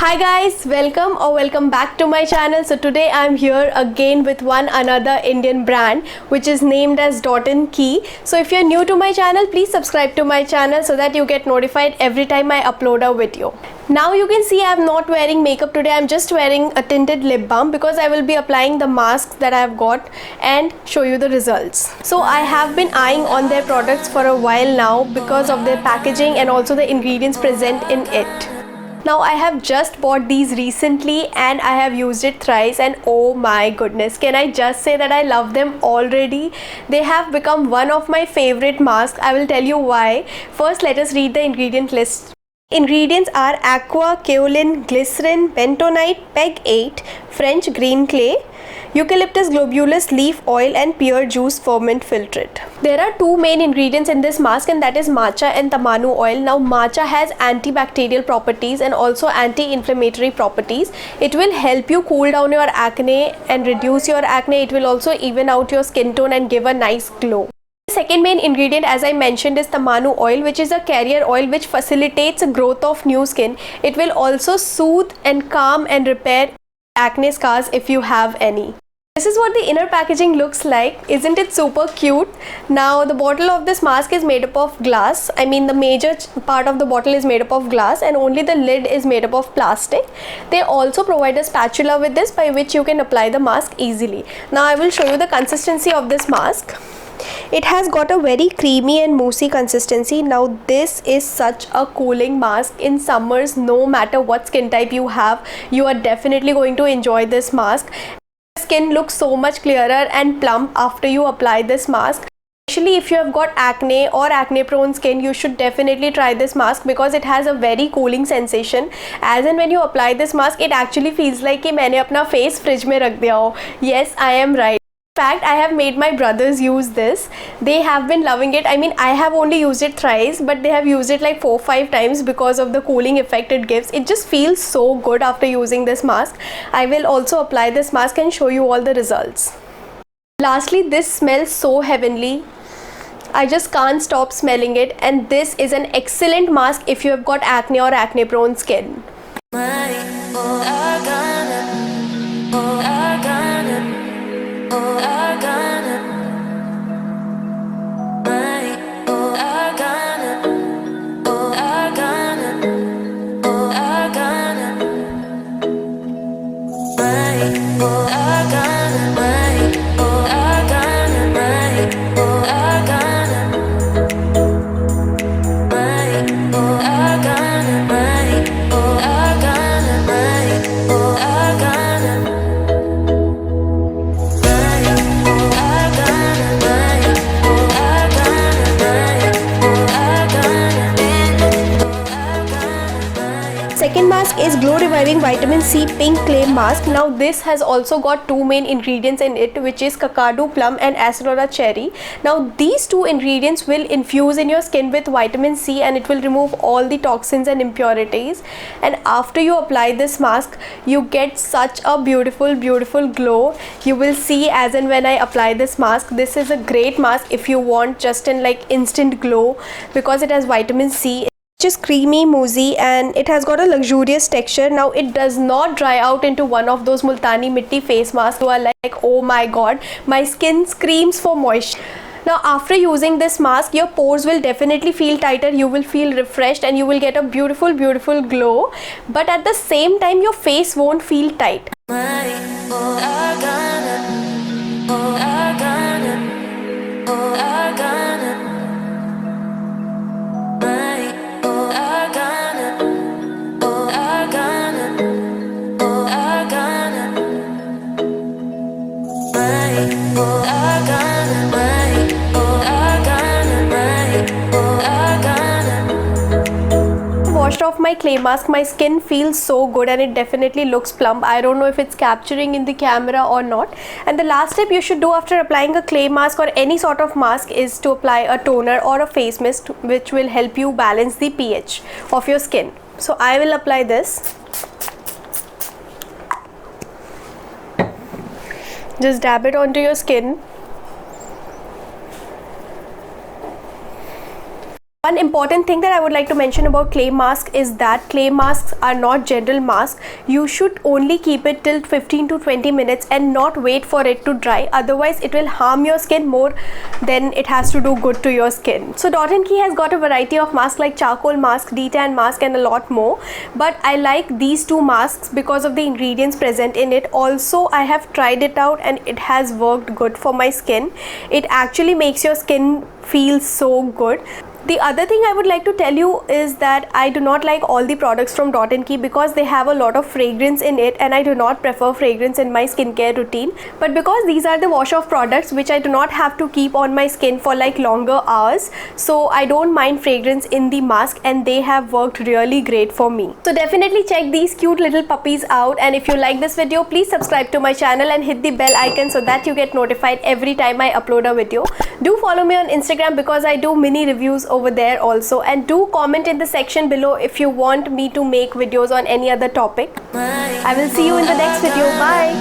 Hi guys, welcome back to my channel. So today I'm here again with one another Indian brand which is named as Dot & Key. So if you're new to my channel, please subscribe to my channel so that you get notified every time I upload a video. Now you can see I'm not wearing makeup today. I'm just wearing a tinted lip balm because I will be applying the masks that I've got and show you the results. So I have been eyeing on their products for a while now because of their packaging and also the ingredients present in it. Now I have just bought these recently and I have used it thrice and oh my goodness, can I just say that I love them already. They have become one of my favorite masks. I will tell you why. First, let us read the ingredient list. Ingredients are aqua, kaolin, glycerin, bentonite, PEG 8, French green clay, eucalyptus globulus leaf oil and pear juice ferment filtrate. There are two main ingredients in this mask and that is matcha and tamanu oil. Now matcha has antibacterial properties and also anti-inflammatory properties. It will help you cool down your acne and reduce your acne. It will also even out your skin tone and give a nice glow. The second main ingredient, as I mentioned, is tamanu oil, which is a carrier oil which facilitates growth of new skin. It will also soothe and calm and repair acne scars if you have any. This is what the inner packaging looks like. Isn't it super cute? Now the bottle of this mask is made up of glass. I mean the major part of the bottle is made up of glass and only the lid is made up of plastic. They also provide a spatula with this by which you can apply the mask easily. Now I will show you the consistency of this mask. It has got a very creamy and moussey consistency. Now this is such a cooling mask in summers. No matter what skin type you have, you are definitely going to enjoy this mask. Skin looks so much clearer and plump after you apply this mask. Especially if you have got acne or acne prone skin, you should definitely try this mask because it has a very cooling sensation. As in when you apply this mask, it actually feels like कि मैंने अपना face fridge में रख दिया हो. Yes, I am right. In fact, I have made my brothers use this. They have been loving it. I mean, I have only used it thrice, but they have used it like 4-5 times because of the cooling effect it gives. It just feels so good after using this mask. I will also apply this mask and show you all the results. Lastly, this smells so heavenly. I just can't stop smelling it, and this is an excellent mask if you have got acne or acne prone skin. Second mask is Glow Reviving Vitamin C Pink Clay Mask. Now this has also got two main ingredients in it, which is Kakadu Plum and Acerola Cherry. Now these two ingredients will infuse in your skin with vitamin C and it will remove all the toxins and impurities. And after you apply this mask, you get such a beautiful glow. You will see as and when I apply this mask. This is a great mask if you want just an like instant glow because it has vitamin C. Just creamy, moussey, and it has got a luxurious texture. Now it does not dry out into one of those multani mitti face masks. You are like, oh my god, my skin screams for moisture. Now after using this mask, your pores will definitely feel tighter, you will feel refreshed and you will get a beautiful glow, but at the same time your face won't feel tight. Washed off my clay mask, my skin feels so good and it definitely looks plump. I don't know if it's capturing in the camera or not. And the last step you should do after applying a clay mask or any sort of mask is to apply a toner or a face mist which will help you balance the pH of your skin. So I will apply this. Just dab it onto your skin. One important thing that I would like to mention about clay mask is that clay masks are not general masks. You should only keep it till 15 to 20 minutes and not wait for it to dry. Otherwise, it will harm your skin more than it has to do good to your skin. So Dot & Key has got a variety of masks like charcoal mask, detan mask and a lot more. But I like these two masks because of the ingredients present in it. Also, I have tried it out and it has worked good for my skin. It actually makes your skin feel so good. The other thing I would like to tell you is that I do not like all the products from Dot & Key because they have a lot of fragrance in it, and I do not prefer fragrance in my skincare routine. But because these are the wash off products which I do not have to keep on my skin for like longer hours, so I don't mind fragrance in the mask, and they have worked really great for me. So definitely check these cute little puppies out, and if you like this video, please subscribe to my channel and hit the bell icon so that you get notified every time I upload a video. Do follow me on Instagram because I do mini reviews over there also, and do comment in the section below if you want me to make videos on any other topic. I will see you in the next video. Bye.